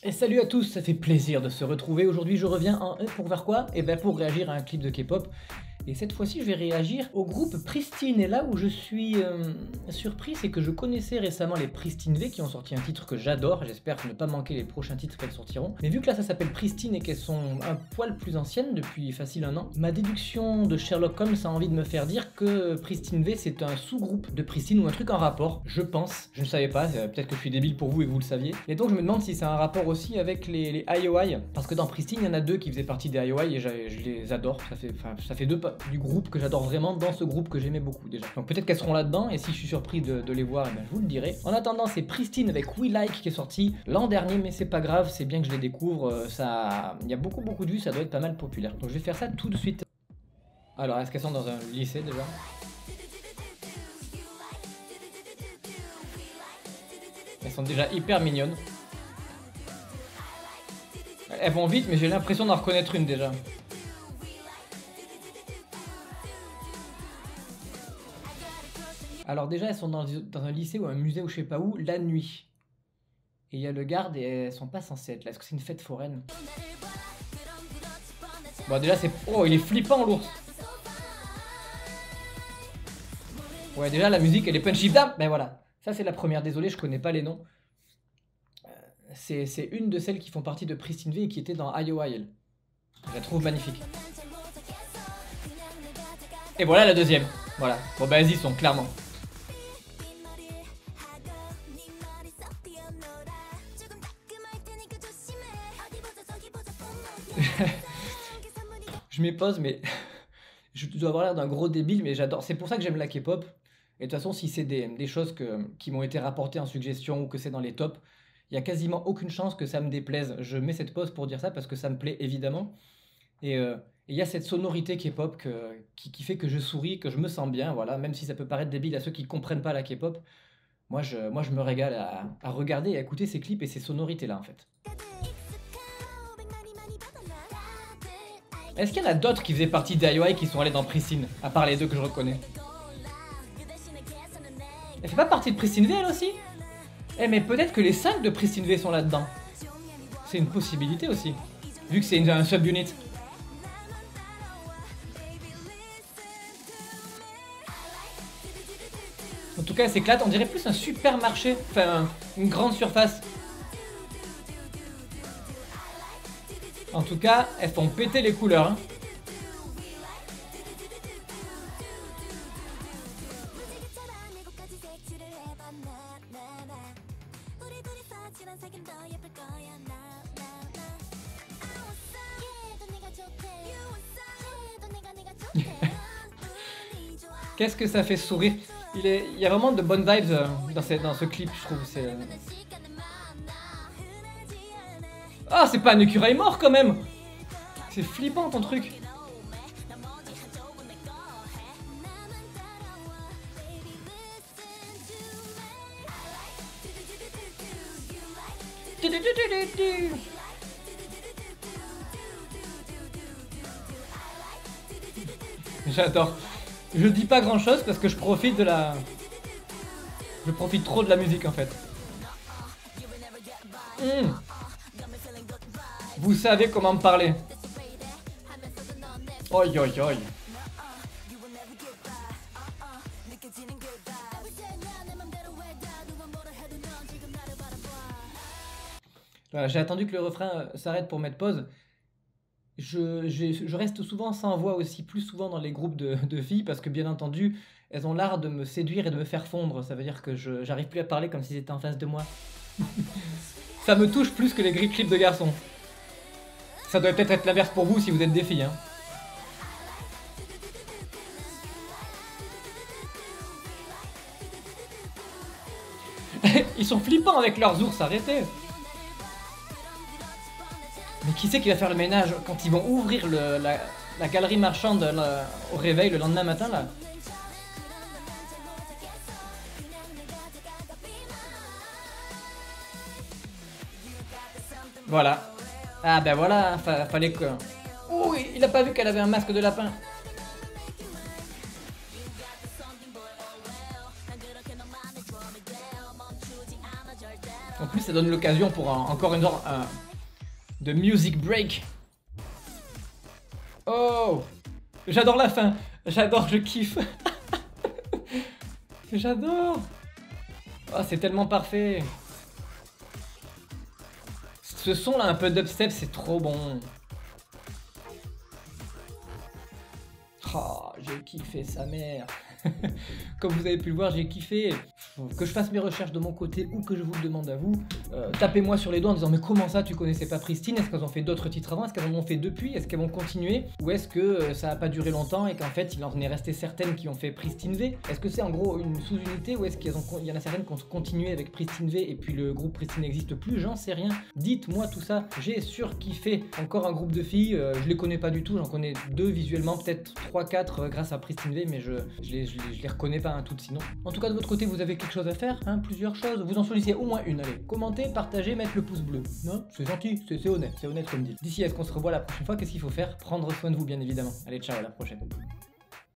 Et salut à tous, ça fait plaisir de se retrouver. Aujourd'hui, je reviens pour faire quoi? Eh ben pour réagir à un clip de K-pop. Et cette fois-ci, je vais réagir au groupe Pristine. Et là où je suis surpris, c'est que je connaissais récemment les Pristine V qui ont sorti un titre que j'adore. J'espère ne pas manquer les prochains titres qu'elles sortiront. Mais vu que là, ça s'appelle Pristine et qu'elles sont un poil plus anciennes depuis facile un an, ma déduction de Sherlock Holmes a envie de me faire dire que Pristine V c'est un sous-groupe de Pristine ou un truc en rapport. Je pense. Je ne savais pas. Peut-être que je suis débile pour vous et que vous le saviez. Et donc je me demande si c'est un rapport aussi avec les IOI. Parce que dans Pristine, il y en a deux qui faisaient partie des IOI et je les adore. Ça fait deux du groupe que j'adore vraiment dans ce groupe que j'aimais beaucoup déjà. Donc peut-être qu'elles seront là-dedans et si je suis surpris de les voir, eh ben, je vous le dirai. En attendant, c'est Pristine avec We Like qui est sorti l'an dernier, mais c'est pas grave, c'est bien que je les découvre. Il y a beaucoup de vues, ça doit être pas mal populaire. Donc je vais faire ça tout de suite. Alors, est-ce qu'elles sont dans un lycée déjà? Elles sont déjà hyper mignonnes. Elles vont vite, mais j'ai l'impression d'en reconnaître une déjà. Alors déjà, elles sont dans un lycée ou un musée ou je sais pas où, la nuit. Et il y a le garde et elles sont pas censées être là. Est-ce que c'est une fête foraine? Bon déjà c'est... Oh, il est flippant l'ours. Ouais, déjà la musique elle est punchy. Bam. Ben voilà, ça c'est la première. Désolé, je connais pas les noms. C'est une de celles qui font partie de Pristine V et qui était dans IOI. Je la trouve magnifique. Et voilà la deuxième. Voilà. Bon bah elles y sont, clairement. Je m'y pose, mais je dois avoir l'air d'un gros débile, mais j'adore. C'est pour ça que j'aime la K-pop. Et de toute façon, si c'est des choses qui m'ont été rapportées en suggestion ou que c'est dans les tops, il y a quasiment aucune chance que ça me déplaise. Je mets cette pause pour dire ça parce que ça me plaît évidemment. Et il y a cette sonorité K-pop qui fait que je souris, que je me sens bien, voilà. Même si ça peut paraître débile à ceux qui ne comprennent pas la K-pop, moi je me régale à regarder et à écouter ces clips et ces sonorités-là en fait. Est-ce qu'il y en a d'autres qui faisaient partie des IOI qui sont allés dans Pristine, à part les deux que je reconnais? Elle fait pas partie de Pristine V elle aussi? Eh mais peut-être que les 5 de Pristine V sont là-dedans. C'est une possibilité aussi, vu que c'est un subunit. En tout cas, elle s'éclate, on dirait plus un supermarché, enfin une grande surface. En tout cas, elles font péter les couleurs. Hein. Qu'est-ce que ça fait sourire. Il y a vraiment de bonnes vibes dans ce clip, je trouve. Ah, c'est pas un écureuil mort quand même. C'est flippant ton truc. J'adore. Je dis pas grand chose parce que je profite de la... Je profite trop de la musique en fait. Vous savez comment me parler. Oi oi oi. Voilà, j'ai attendu que le refrain s'arrête pour mettre pause. Je reste souvent sans voix aussi, plus souvent dans les groupes de filles, parce que bien entendu, elles ont l'art de me séduire et de me faire fondre. Ça veut dire que j'arrive plus à parler comme si c'était en face de moi. Ça me touche plus que les clips de garçons. Ça doit peut-être être l'inverse pour vous si vous êtes des filles. Hein. Ils sont flippants avec leurs ours, arrêtez. Mais qui c'est qui va faire le ménage quand ils vont ouvrir la galerie marchande au réveil le lendemain matin là? Voilà. Ah ben voilà, fallait que... Ouh, il a pas vu qu'elle avait un masque de lapin. En plus, ça donne l'occasion pour encore une heure de music break. Oh, j'adore la fin. J'adore, je kiffe. J'adore. Oh, c'est tellement parfait. Ce son là, un peu dubstep, c'est trop bon. Oh, j'ai kiffé sa mère. Comme vous avez pu le voir, j'ai kiffé. Que je fasse mes recherches de mon côté ou que je vous le demande à vous, tapez-moi sur les doigts en disant mais comment ça tu connaissais pas Pristine? Est-ce qu'elles ont fait d'autres titres avant? Est-ce qu'elles en ont fait depuis? Est-ce qu'elles vont continuer? Ou est-ce que ça a pas duré longtemps et qu'en fait il en est resté certaines qui ont fait Pristine V? Est-ce que c'est en gros une sous-unité ou est-ce qu'il y en a certaines qui ont continué avec Pristine V et puis le groupe Pristine n'existe plus? J'en sais rien. Dites-moi tout ça. J'ai surkiffé. Encore un groupe de filles, je les connais pas du tout, j'en connais 2 visuellement, peut-être 3-4 grâce à Pristine V, mais je les reconnais pas toutes sinon. En tout cas de votre côté vous avez quelque chose à faire, plusieurs choses, vous en sollicitez au moins une, allez, commentez, partagez, mettre le pouce bleu, non, c'est gentil, c'est honnête comme dit. D'ici à ce qu'on se revoit la prochaine fois, qu'est-ce qu'il faut faire? Prendre soin de vous bien évidemment. Allez, ciao, à la prochaine.